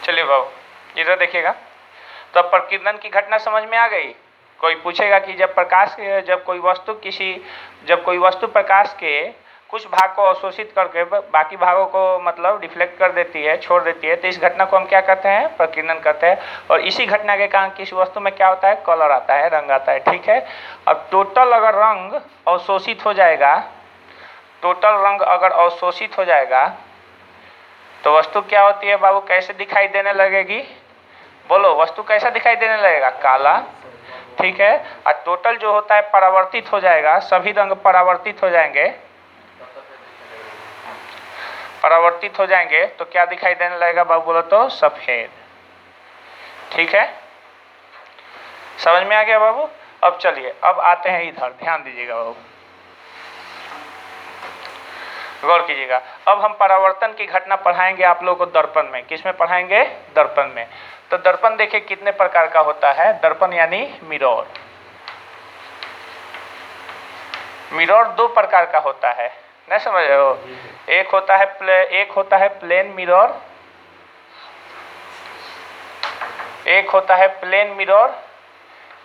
चलिए बाबू इधर देखिएगा। तो अब प्रकीर्णन की घटना समझ में आ गई। कोई पूछेगा कि जब कोई वस्तु प्रकाश के कुछ भाग को अवशोषित करके बाकी भागों को मतलब रिफ्लेक्ट कर देती है, छोड़ देती है, तो इस घटना को हम क्या कहते हैं? प्रकीर्णन कहते हैं। और इसी घटना के कारण किसी वस्तु में क्या होता है? कलर आता है, रंग आता है। ठीक है। अब टोटल अगर रंग अवशोषित हो जाएगा, तो वस्तु क्या होती है बाबू? कैसे दिखाई देने लगेगी? बोलो, वस्तु कैसा दिखाई देने लगेगा? काला। ठीक है। और टोटल जो होता है परावर्तित हो जाएगा, सभी रंग परावर्तित हो जाएंगे तो क्या दिखाई देने लगेगा बाबू? बोलो तो सफेद। ठीक है, समझ में आ गया बाबू? अब चलिए, अब आते हैं इधर, ध्यान दीजिएगा बाबू, गौर कीजिएगा। अब हम परावर्तन की घटना पढ़ाएंगे आप लोगों को दर्पण में। किस में पढ़ाएंगे? दर्पण में। तो दर्पण देखिए कितने प्रकार का होता है। दर्पण यानी मिरर। मिरर दो प्रकार का होता है, नहीं समझ रहे हो? एक होता है प्लेन मिरर, एक होता है प्लेन मिरर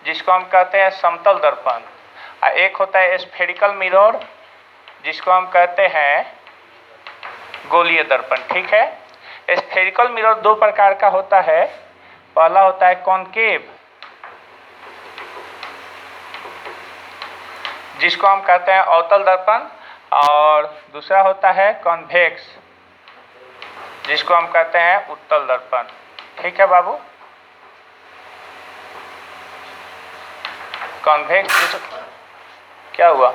जिसको हम कहते हैं समतल दर्पण, और एक होता है स्फेरिकल मिरर जिसको हम कहते हैं गोलीय दर्पण। ठीक है। स्फेरिकल मिरर दो प्रकार का होता है। पहला होता है कॉनकेव, जिसको हम कहते हैं अवतल दर्पण, और दूसरा होता है कॉन्वेक्स, जिसको हम कहते हैं उत्तल दर्पण। ठीक है बाबू। कॉन्वेक्स क्या हुआ?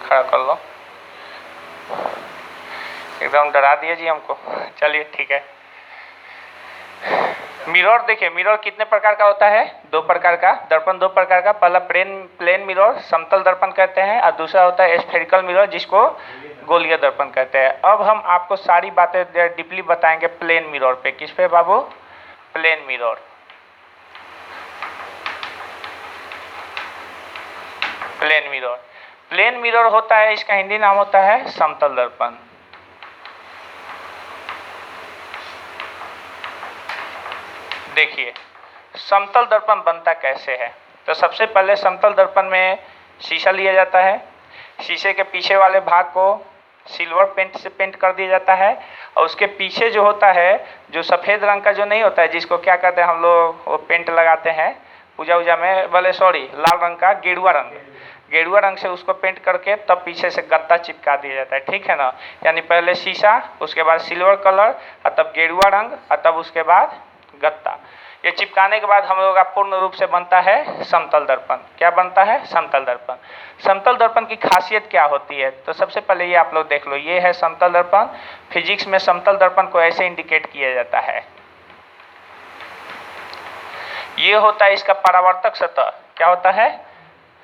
खड़ा कर लो, एकदम डरा दिए जी हमको। चलिए ठीक है। मिरर देखिए, मिरर कितने प्रकार का होता है? दो प्रकार का। दर्पण दो प्रकार का। पहला प्लेन मिरर समतल दर्पण कहते हैं, और दूसरा होता है स्फेरिकल मिरर जिसको गोलीय दर्पण कहते हैं। अब हम आपको सारी बातें डीपली बताएंगे प्लेन मिरर पे। किस पे बाबू? Plane mirror. प्लेन मिरर होता है, इसका हिंदी नाम होता है समतल दर्पण। देखिए समतल दर्पण बनता कैसे है। तो सबसे पहले समतल दर्पण में शीशा लिया जाता है। शीशे के पीछे वाले भाग को सिल्वर पेंट से पेंट कर दिया जाता है, और उसके पीछे जो होता है, जो सफ़ेद रंग का जो नहीं होता है, जिसको क्या कहते हैं हम लोग, वो पेंट लगाते हैं पूजा उजा में, लाल रंग का गेरुआ रंग से उसको पेंट करके तब पीछे से गत्ता चिपका दिया जाता है। ठीक है ना। यानी पहले शीशा, उसके बाद सिल्वर कलर, और तब गेरुआ रंग, और तब उसके बाद गत्ता। ये चिपकाने के बाद हम लोग का पूर्ण रूप से बनता है समतल दर्पण। क्या बनता है? समतल दर्पण। समतल दर्पण की खासियत क्या होती है? तो सबसे पहले ये आप लोग देख लो, ये है समतल दर्पण। फिजिक्स में समतल दर्पण को ऐसे इंडिकेट किया जाता है। ये होता है इसका परावर्तक सतह। क्या होता है?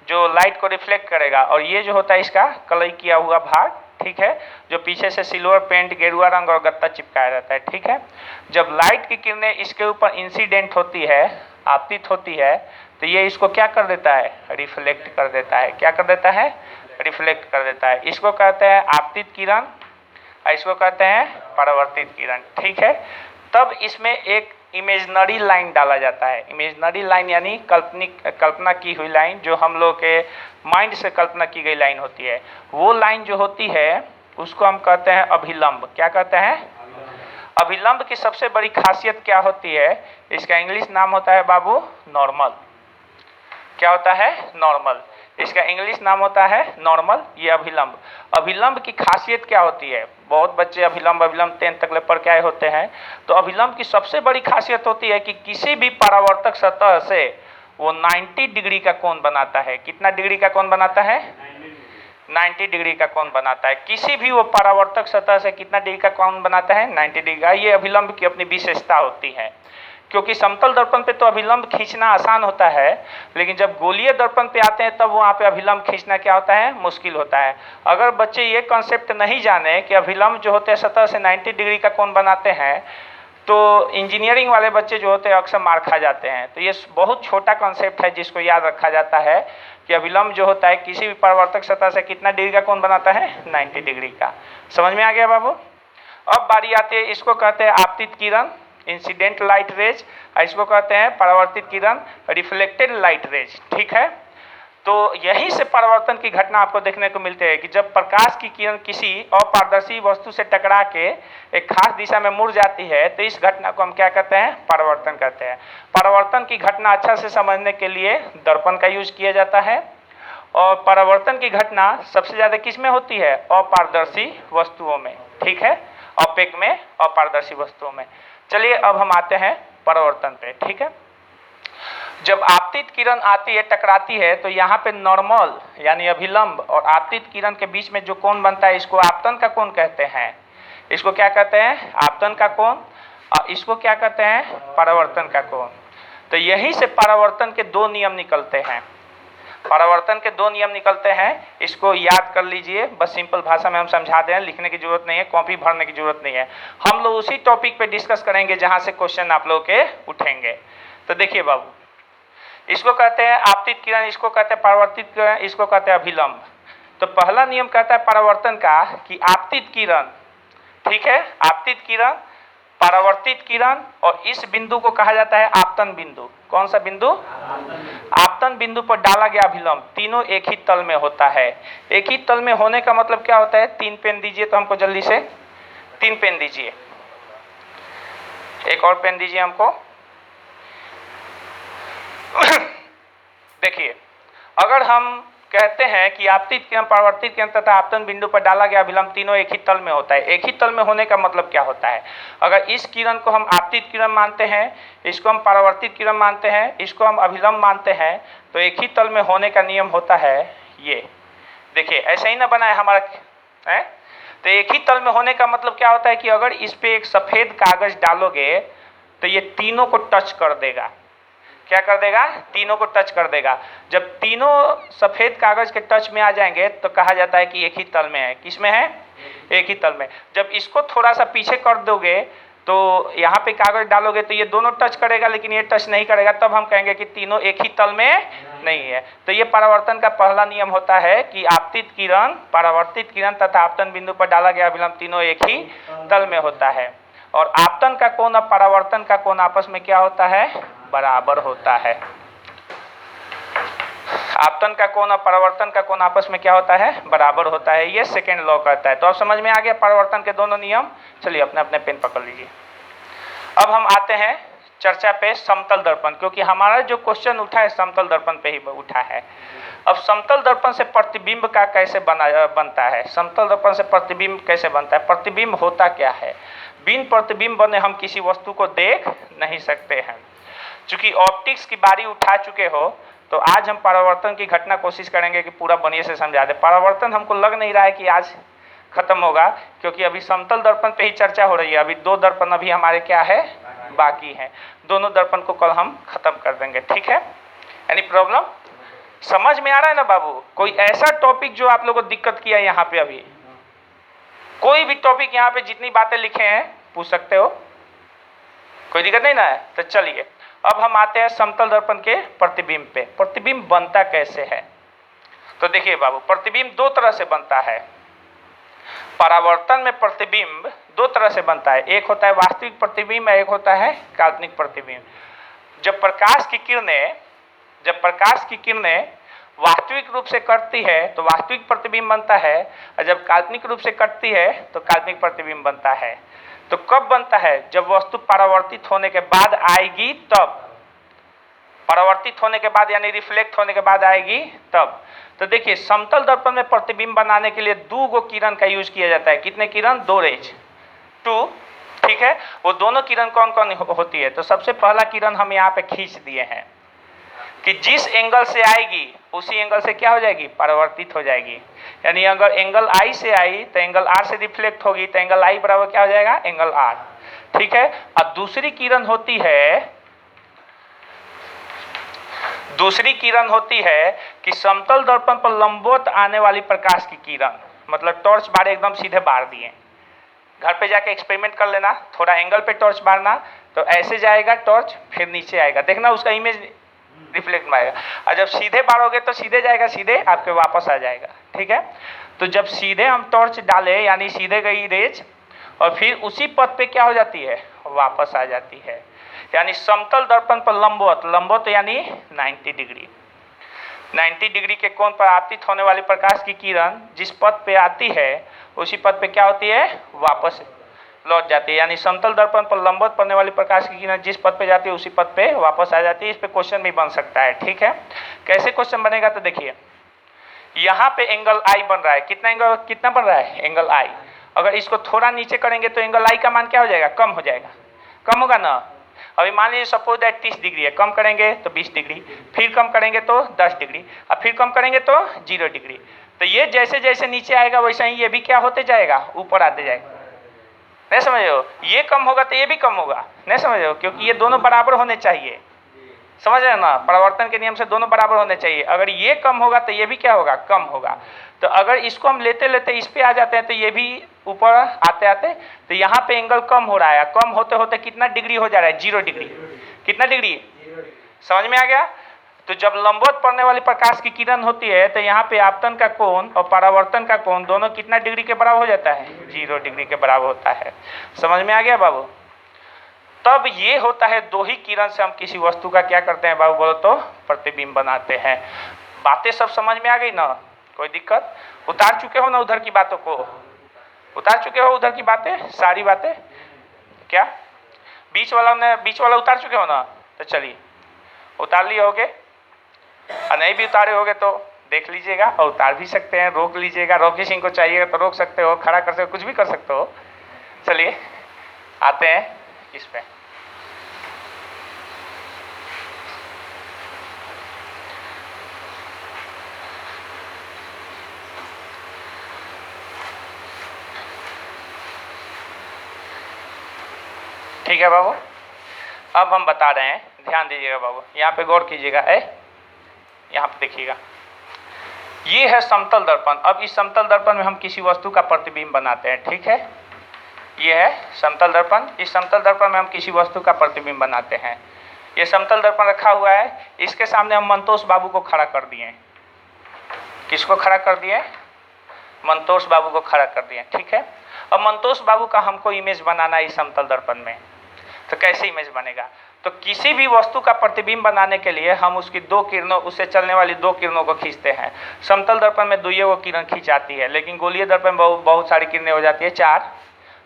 जो लाइट को रिफ्लेक्ट करेगा। और ये जो होता है इसका कलई किया हुआ भाग। ठीक है। जो पीछे से सिल्वर पेंट, गेरुआ रंग और गत्ता चिपकाया रहता है। ठीक है। जब लाइट की किरणें इसके ऊपर इंसिडेंट होती है, आपतित होती है, तो ये इसको क्या कर देता है? रिफ्लेक्ट कर देता है। क्या कर देता है? रिफ्लेक्ट कर देता है। इसको कहते हैं आपतित किरण, और इसको कहते हैं परावर्तित किरण। ठीक है। तब इसमें एक इमेजनरी लाइन डाला जाता है। इमेजनरी लाइन यानी कल्पना की हुई लाइन, जो हम लोग के माइंड से कल्पना की गई लाइन होती है। वो लाइन जो होती है उसको हम कहते हैं अभिलंब। क्या कहते हैं? अभिलंब की सबसे बड़ी खासियत क्या होती है? इसका इंग्लिश नाम होता है बाबू नॉर्मल। क्या होता है? नॉर्मल। इसका इंग्लिश नाम होता है नॉर्मल। ये अभिलंब। अभिलंब की खासियत क्या होती है? बहुत बच्चे अभिलंब 10th तक ले पढ़ के आए होते हैं। तो अभिलंब की सबसे बड़ी खासियत होती है कि किसी भी परावर्तक सतह से वो 90 डिग्री का कोण बनाता है। कितना डिग्री का कोण बनाता है? 90 डिग्री का कोण बनाता है। किसी भी वो परावर्तक सतह से कितना डिग्री का कोण बनाता है? 90 डिग्री का। ये अभिलंब की अपनी विशेषता होती है। क्योंकि समतल दर्पण पे तो अभिलंब खींचना आसान होता है, लेकिन जब गोलीय दर्पण पे आते हैं तब वहाँ पे अभिलंब खींचना क्या होता है? मुश्किल होता है। अगर बच्चे ये कॉन्सेप्ट नहीं जाने कि अभिलंब जो होते हैं सतह से 90 डिग्री का कोण बनाते हैं, तो इंजीनियरिंग वाले बच्चे जो होते हैं अक्सर मार खा जाते हैं। तो ये बहुत छोटा कॉन्सेप्ट है जिसको याद रखा जाता है कि अभिलंब जो होता है किसी भी परावर्तक सतह से कितना डिग्री का कोण बनाता है? 90 डिग्री का। समझ में आ गया बाबू? अब बारी आती है, इसको कहते हैं आपतित किरण, इंसिडेंट लाइट रेज, और इसको कहते हैं परावर्तित किरण, रिफ्लेक्टेड लाइट रेज। ठीक है, तो यहीं से परावर्तन की घटना आपको देखने को मिलती है कि जब प्रकाश की किरण किसी अपारदर्शी वस्तु से टकरा के एक खास दिशा में मुड़ जाती है, तो इस घटना को हम क्या कहते हैं? परावर्तन कहते हैं। परावर्तन की घटना अच्छा से समझने के लिए दर्पण का यूज किया जाता है, और परावर्तन की घटना सबसे ज्यादा किस में होती है? अपारदर्शी वस्तुओं में। ठीक है, ऑपेक में, अपारदर्शी वस्तुओं में। चलिए अब हम आते हैं परावर्तन पे। ठीक है, जब आपतित किरण आती है, टकराती है, तो यहाँ पे नॉर्मल यानी अभिलंब और आपतित किरण के बीच में जो कोण बनता है, इसको आपतन का कोण कहते हैं। इसको क्या कहते हैं? आपतन का कोण। और इसको क्या कहते हैं? परावर्तन का कोण। तो यहीं से परावर्तन के दो नियम निकलते हैं। परावर्तन के दो नियम निकलते हैं, इसको याद कर लीजिए। बस सिंपल भाषा में हम समझा दें, लिखने की जरूरत नहीं है, कॉपी भरने की जरूरत नहीं है। हम लोग उसी टॉपिक पे डिस्कस करेंगे जहां से क्वेश्चन आप लोग के उठेंगे। तो देखिए बाबू, इसको कहते हैं आपतित किरण, इसको कहते हैं परावर्तित किरण, इसको कहते हैं अभिलंब। तो पहला नियम कहता है परावर्तन का कि आपतित किरण, ठीक है, आपतित किरण, परावर्तित किरण, और इस बिंदु को कहा जाता है आपतन बिंदु। कौन सा बिंदु? आपतन बिंदु पर डाला गया अभिलंब तीनों एक ही तल में होता है। एक ही तल में होने का मतलब क्या होता है? 3 पेन दीजिए तो हमको, जल्दी से 3 पेन दीजिए, एक और पेन दीजिए हमको। देखिए, अगर हम कहते हैं कि आपतित किरण, परावर्तित किरण तथा आपतन बिंदु पर डाला गया अभिलंब तीनों एक ही तल में होता है। एक ही तल में होने का मतलब क्या होता है? अगर इस किरण को हम आपतित किरण मानते हैं, इसको हम परावर्तित किरण मानते हैं, इसको हम अभिलंब मानते हैं, तो एक ही तल में होने का नियम होता है ये। देखिए, ऐसा ही ना बना है हमारा है? तो एक ही तल में होने का मतलब क्या होता है कि अगर इस पे एक सफेद कागज डालोगे तो ये तीनों को टच कर देगा। क्या कर देगा? तीनों को टच कर देगा। जब तीनों सफेद कागज के टच में आ जाएंगे तो कहा जाता है कि एक ही तल में है। किस में है? एक ही तल में। जब इसको थोड़ा सा पीछे कर दोगे तो यहाँ पे कागज डालोगे तो ये दोनों टच करेगा, लेकिन ये टच नहीं करेगा, तब हम कहेंगे कि तीनों एक ही तल में नहीं है। तो ये परावर्तन का पहला नियम होता है कि आपतित किरण, परावर्तित किरण तथा आपतन बिंदु पर डाला गया अभिलंब तीनों एक ही तल में होता है। और आपतन का कोण और परावर्तन का कोण आपस में क्या होता है? बराबर होता है। आपतन का कोण और परावर्तन का कोण आपस में क्या होता है? बराबर होता है। ये सेकेंड लॉ कहता है। तो अब समझ में आ गया परावर्तन के दोनों नियम। चलिए अपने अपने पेन पकड़ लीजिए। अब हम आते हैं चर्चा पे समतल दर्पण, क्योंकि हमारा जो क्वेश्चन उठा है समतल दर्पण पे ही उठा है। अब समतल दर्पण से प्रतिबिंब का कैसे बनता है? समतल दर्पण से प्रतिबिंब कैसे बनता है? प्रतिबिंब होता क्या है? बिन प्रतिबिंब बने हम किसी वस्तु को देख नहीं सकते हैं। चूंकि ऑप्टिक्स की बारी उठा चुके हो, तो आज हम परावर्तन की घटना कोशिश करेंगे कि पूरा बढ़िया से समझा दे। परावर्तन हमको लग नहीं रहा है कि आज खत्म होगा, क्योंकि अभी समतल दर्पण पे ही चर्चा हो रही है। अभी 2 दर्पण अभी हमारे क्या है? बाकी है। दोनों दर्पण को कल हम खत्म कर देंगे। ठीक है? Any problem? समझ में आ रहा है ना बाबू? कोई ऐसा टॉपिक जो आप लोगों को दिक्कत किया यहाँ पे? अभी कोई भी टॉपिक यहाँ पे जितनी बातें लिखे हैं पूछ सकते हो, कोई दिक्कत नहीं ना है? तो चलिए अब हम आते हैं समतल दर्पण के प्रतिबिंब पे। प्रतिबिंब बनता कैसे है? तो देखिए बाबू, प्रतिबिंब 2 तरह से बनता है। परावर्तन में प्रतिबिंब 2 तरह से बनता है। एक होता है वास्तविक प्रतिबिंब, एक होता है काल्पनिक प्रतिबिंब। जब प्रकाश की किरणें वास्तविक रूप से कटती है तो वास्तविक प्रतिबिंब बनता है, और जब काल्पनिक रूप से कटती है तो काल्पनिक प्रतिबिंब बनता है। तो कब बनता है? जब वस्तु परावर्तित होने के बाद आएगी तब। परावर्तित होने के बाद यानी रिफ्लेक्ट होने के बाद आएगी तब। तो देखिए, समतल दर्पण में प्रतिबिंब बनाने के लिए 2 गो किरण का यूज किया जाता है। कितने किरण? 2 रेज, 2। ठीक है? वो दोनों किरण कौन कौन होती है? तो सबसे पहला किरण हम यहाँ पे खींच दिए हैं कि जिस एंगल से आएगी उसी एंगल से क्या हो जाएगी? परावर्तित हो जाएगी। यानी अगर एंगल आई से आई तो एंगल आर से रिफ्लेक्ट होगी, तो एंगल आई बराबर क्या हो जाएगा? Angle R. ठीक है? और दूसरी किरण होती है कि समतल दर्पण पर लंबवत आने वाली प्रकाश की किरण, मतलब टॉर्च बार एकदम सीधे बार दिए। घर पे जाके एक्सपेरिमेंट कर लेना, थोड़ा एंगल पे टॉर्च मारना, तो ऐसे जाएगा टॉर्च, फिर नीचे आएगा, देखना उसका इमेज रिफ्लेक्ट में आएगा। और जब सीधे बारोगे तो सीधे जाएगा, सीधे आपके वापस आ जाएगा। ठीक है? तो जब सीधे हम टॉर्च डाले यानी सीधे गई रेज, और फिर उसी पथ पे क्या हो जाती है, वापस आ जाती है। यानी समतल दर्पण पर लंबवत, लंबवत यानी 90 डिग्री, 90 डिग्री के कोण पर आपतित होने वाली प्रकाश की किरण जिस पथ पे आती है उसी पथ पे क्या होती है, वापस लौट जाती है। यानी समतल दर्पण पर लंबवत पड़ने वाली प्रकाश की किरण जिस पथ पे जाती है उसी पथ पे वापस आ जाती है। इस पे क्वेश्चन भी बन सकता है, ठीक है। कैसे क्वेश्चन बनेगा, तो देखिए यहाँ पे एंगल आई बन रहा है, कितना एंगल, कितना बन रहा है, एंगल आई। अगर इसको थोड़ा नीचे करेंगे तो एंगल आई का मान क्या हो जाएगा, कम हो जाएगा, कम होगा ना। अभी मान लीजिए सपोज दैट 30 डिग्री है, कम करेंगे तो 20 डिग्री, फिर कम करेंगे तो 10 डिग्री, और फिर कम करेंगे तो 0 डिग्री। तो ये जैसे जैसे नीचे आएगा वैसे ही ये भी क्या होते जाएगा, ऊपर आते जाएगा। नहीं समझ रहे हो, ये कम होगा तो ये भी कम होगा, नहीं समझ रहे हो, क्योंकि ये दोनों बराबर होने चाहिए, समझ रहे हो ना, परावर्तन के नियम से दोनों बराबर होने चाहिए। अगर ये कम होगा तो ये भी क्या होगा, कम होगा। तो अगर इसको हम लेते लेते इस पे आ जाते हैं तो ये भी ऊपर आते आते, तो यहाँ पे एंगल कम हो रहा है, कम होते होते कितना डिग्री हो जा रहा है, 0 डिग्री। कितना डिग्री, समझ में आ गया। तो जब लंबवत पड़ने वाली प्रकाश की किरण होती है तो यहाँ पे आपतन का कोण और परावर्तन का कोण दोनों कितना डिग्री के बराबर हो जाता है, 0 डिग्री के बराबर होता है। समझ में आ गया बाबू। तब ये होता है दो ही किरण से हम किसी वस्तु का क्या करते हैं बाबू, बोलो तो प्रतिबिंब बनाते हैं। बातें सब समझ में आ गई ना, कोई दिक्कत, उतार चुके हो ना उधर की बातों को, उतार चुके हो उधर की बातें, सारी बातें, क्या बीच वाला उतार चुके हो ना, तो चलिए उतार लिए होगे, और नहीं भी उतारे होगे तो देख लीजिएगा, और उतार भी सकते हैं, रोक लीजिएगा, रॉकी सिंह को चाहिएगा तो रोक सकते हो, खड़ा कर सकते हो, कुछ भी कर सकते हो। चलिए आते हैं इस पे। ठीक है बाबू, अब हम बता रहे हैं, ध्यान दीजिएगा बाबू, यहाँ पे गौर कीजिएगा, यहाँ पे देखिएगा, ये है समतल दर्पण। अब इस समतल दर्पण में हम किसी वस्तु का प्रतिबिंब बनाते हैं, ठीक है। ये है समतल दर्पण, इस समतल दर्पण में हम किसी वस्तु का प्रतिबिंब बनाते हैं। ये समतल दर्पण रखा हुआ है, इसके सामने हम मंतोष बाबू को खड़ा कर दिए। किसको खड़ा कर दिए, मंतोष बाबू को खड़ा कर दिए, ठीक है। अब मंतोष बाबू का हमको इमेज बनाना है इस समतल दर्पण में, तो कैसे इमेज बनेगा, तो किसी भी वस्तु का प्रतिबिंब बनाने के लिए हम उसकी दो किरणों, उससे चलने वाली दो किरणों को खींचते हैं। समतल दर्पण में दुइये वो किरण खींचाती है, लेकिन गोलीय दर्पण में बहुत सारी किरणें हो जाती है, 4,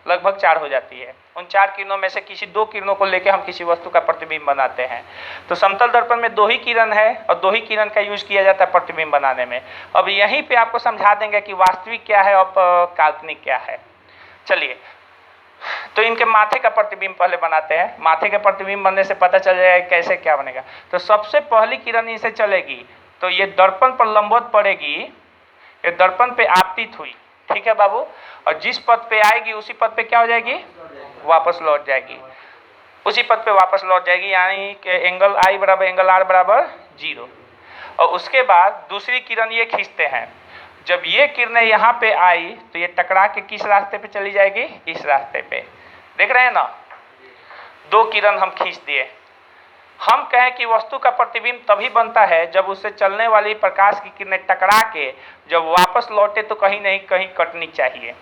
लगभग 4 हो जाती है। उन 4 किरणों में से किसी 2 किरणों को लेकर हम किसी वस्तु का प्रतिबिंब बनाते हैं। तो समतल दर्पण में 2 ही किरण है और 2 ही किरण का यूज किया जाता है प्रतिबिंब बनाने में। अब यहीं पे आपको समझा देंगे कि वास्तविक क्या है और काल्पनिक क्या है। चलिए, तो इनके माथे का प्रतिबिंब पहले बनाते हैं। माथे का प्रतिबिंब बनने से पता चल जाएगा कैसे क्या बनेगा। तो सबसे पहली किरण इनसे चलेगी तो ये दर्पण पर लंबवत पड़ेगी, ये दर्पण पे आपतित हुई, ठीक है बाबू, और जिस पथ पे आएगी उसी पथ पे क्या हो जाएगी, वापस लौट जाएगी, उसी पथ पे वापस लौट जाएगी। यानी कि एंगल आई बराबर एंगल आर बराबर 0। और उसके बाद दूसरी किरण ये खींचते हैं। जब ये किरणें यहाँ पे आई तो ये टकरा के किस रास्ते पे चली जाएगी, इस रास्ते पे। देख रहे हैं ना, 2 किरण हम खींच दिए। हम कहें कि वस्तु का प्रतिबिंब तभी बनता है जब उससे चलने वाली प्रकाश की किरणें टकरा के जब वापस लौटे तो कहीं नहीं कहीं कटनी चाहिए।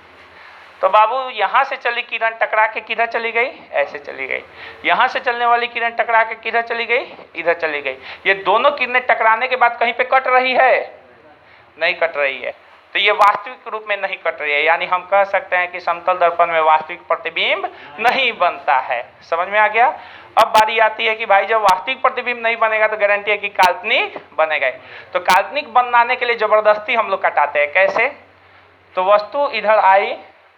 तो बाबू यहाँ से चली किरण टकरा के किधर चली गई, ऐसे चली गई। यहाँ से चलने वाली किरण टकरा के किधर चली गई, इधर चली गई। ये दोनों किरणें टकराने के बाद कहीं पे कट रही है, नहीं कट रही है, तो ये वास्तविक रूप में नहीं कट रही है। यानी हम कह सकते हैं कि समतल दर्पण में वास्तविक प्रतिबिंब नहीं बनता है। समझ में आ गया। अब बारी आती है कि भाई जब वास्तविक प्रतिबिंब नहीं बनेगा तो गारंटी है कि काल्पनिक बनेगा। तो काल्पनिक बनाने के लिए जबरदस्ती हम लोग कटाते हैं। कैसे, तो वस्तु इधर आई,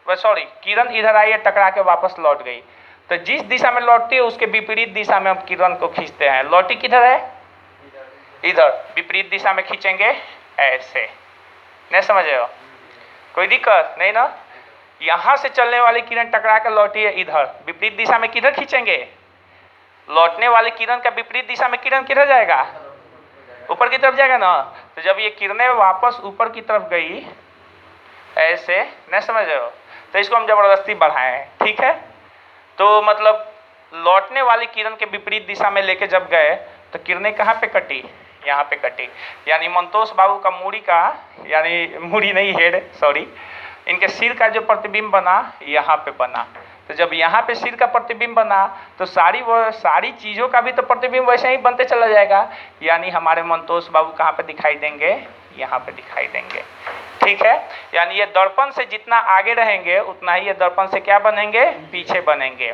किरण इधर आई है, टकरा के वापस लौट गई, तो जिस दिशा में लौटती है उसके विपरीत दिशा में हम किरण को खींचते हैं। लौटी किधर है, इधर, विपरीत दिशा में खींचेंगे ऐसे। नहीं समझ रहे हो, कोई दिक्कत नहीं ना। यहाँ से चलने वाली किरण टकरा कर लौटी है इधर, विपरीत दिशा में किधर खींचेंगे, लौटने वाली किरण का विपरीत दिशा में किरण किधर जाएगा, ऊपर की तरफ जाएगा ना। तो जब ये किरणें वापस ऊपर की तरफ गई ऐसे, नहीं समझ रहे हो, तो इसको हम जबरदस्ती बढ़ाएं, ठीक है। तो मतलब लौटने वाली किरण के विपरीत दिशा में लेके जब गए तो किरणें कहाँ पे कटी, यहाँ पे कटी। यानी मंतोष बाबू का मूड़ी का, यानी मूड़ी नहीं हेड, इनके सिर का जो प्रतिबिंब बना यहाँ पे बना। तो जब यहाँ पे सिर का प्रतिबिंब बना तो सारी चीज़ों का भी तो प्रतिबिंब वैसे ही बनते चला जाएगा, यानी हमारे मंतोष बाबू कहाँ पे दिखाई देंगे, यहाँ पे दिखाई देंगे। ठीक है, यानी ये दर्पण से जितना आगे रहेंगे उतना ही ये दर्पण से क्या बनेंगे, पीछे बनेंगे।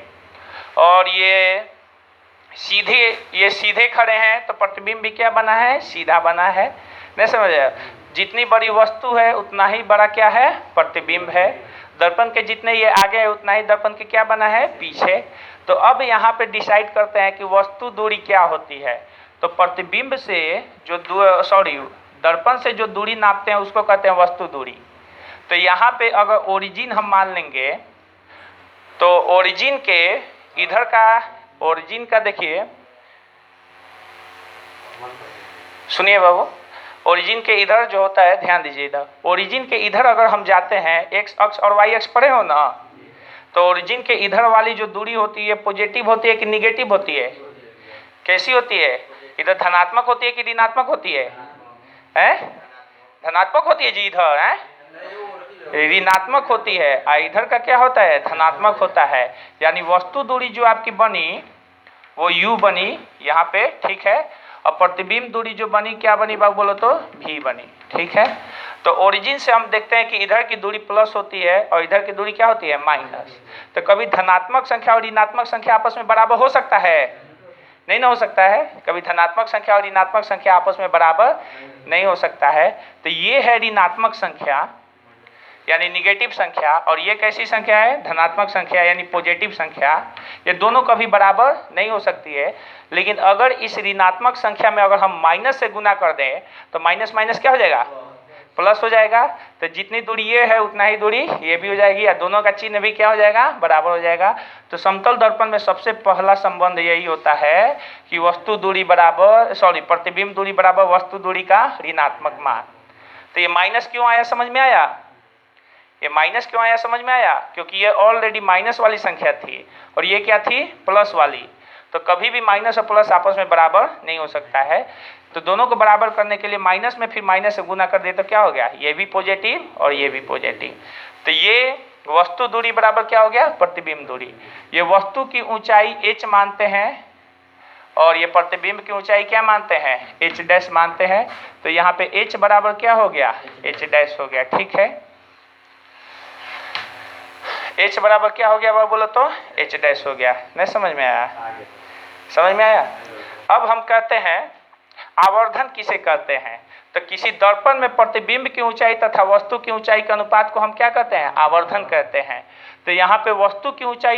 और ये सीधे खड़े हैं तो प्रतिबिंब भी क्या बना है, सीधा बना है। नहीं समझ आया? जितनी बड़ी वस्तु है उतना ही बड़ा क्या है, प्रतिबिंब है। दर्पण के जितने ये आगे है उतना ही दर्पण के क्या बना है, पीछे। तो अब यहाँ पे डिसाइड करते हैं कि वस्तु दूरी क्या होती है। तो प्रतिबिंब से जो दर्पण से जो दूरी नापते हैं उसको कहते हैं वस्तु दूरी। तो यहाँ पे अगर ओरिजिन हम मान लेंगे तो ओरिजिन के इधर का, ओरिजिन का देखिए, सुनिए बाबू, ओरिजिन के इधर जो होता है, ध्यान दीजिए इधर, ओरिजिन के इधर अगर हम जाते हैं, एक्स अक्ष और वाई अक्ष पढ़े हो ना, तो ओरिजिन के इधर वाली जो दूरी होती है पॉजिटिव होती है कि निगेटिव होती है, कैसी होती है, इधर धनात्मक होती है कि ऋणात्मक होती है, धनात्मक होती है जी, इधर ऋणात्मक होती है, और इधर का क्या होता है, धनात्मक होता है। यानी वस्तु दूरी जो आपकी बनी वो u बनी यहाँ पे, ठीक है, और प्रतिबिंब दूरी जो बनी क्या बनी बाबू बोलो तो, v बनी। ठीक है, तो ओरिजिन से हम देखते हैं कि इधर की दूरी प्लस होती है और इधर की दूरी क्या होती है, माइनस। तो कभी धनात्मक संख्या और ऋणात्मक संख्या आपस में बराबर हो सकता है, नहीं ना हो सकता है। कभी धनात्मक संख्या और ऋणात्मक संख्या आपस में बराबर नहीं हो सकता है। तो ये है ऋणात्मक संख्या यानी निगेटिव संख्या, और ये कैसी संख्या है, धनात्मक संख्या यानी पॉजिटिव संख्या। ये दोनों कभी बराबर नहीं हो सकती है। लेकिन अगर इस ऋणात्मक संख्या में अगर हम माइनस से गुना कर दें तो माइनस माइनस क्या हो जाएगा, प्लस हो जाएगा। तो जितनी दूरी ये है उतना ही दूरी ये भी हो जाएगी, या दोनों का चिन्ह भी क्या हो जाएगा, बराबर हो जाएगा। तो समतल दर्पण में सबसे पहला संबंध यही होता है कि वस्तु दूरी बराबर, प्रतिबिंब दूरी बराबर वस्तु दूरी का ऋणात्मक मान। तो ये माइनस क्यों आया समझ में आया, ये माइनस क्यों आया समझ में आया, क्योंकि ये ऑलरेडी माइनस वाली संख्या थी और ये क्या थी, प्लस वाली। तो कभी भी माइनस और प्लस आपस में बराबर नहीं हो सकता है। तो दोनों को बराबर करने के लिए माइनस में फिर माइनस से गुना कर दे तो क्या हो गया, ये भी पॉजिटिव और ये भी पॉजिटिव। तो ये वस्तु दूरी बराबर क्या हो गया, प्रतिबिंब दूरी। ये वस्तु की ऊंचाई h मानते हैं और ये प्रतिबिंब की ऊंचाई क्या मानते हैं, h डैश मानते हैं। तो यहाँ पे h बराबर क्या हो गया, h डैश हो गया। ठीक है, h बराबर क्या हो गया बाबू बोलो तो, h डैश हो गया। नहीं समझ में आया, समझ में आया। अब हम कहते हैं आवर्धन किसे कहते हैं, तो किसी दर्पण में प्रतिबिंब की ऊंचाई तथा वस्तु की ऊंचाई के अनुपात को हम क्या कहते हैं, आवर्धन कहते हैं। तो यहाँ पे वस्तु की ऊंचाई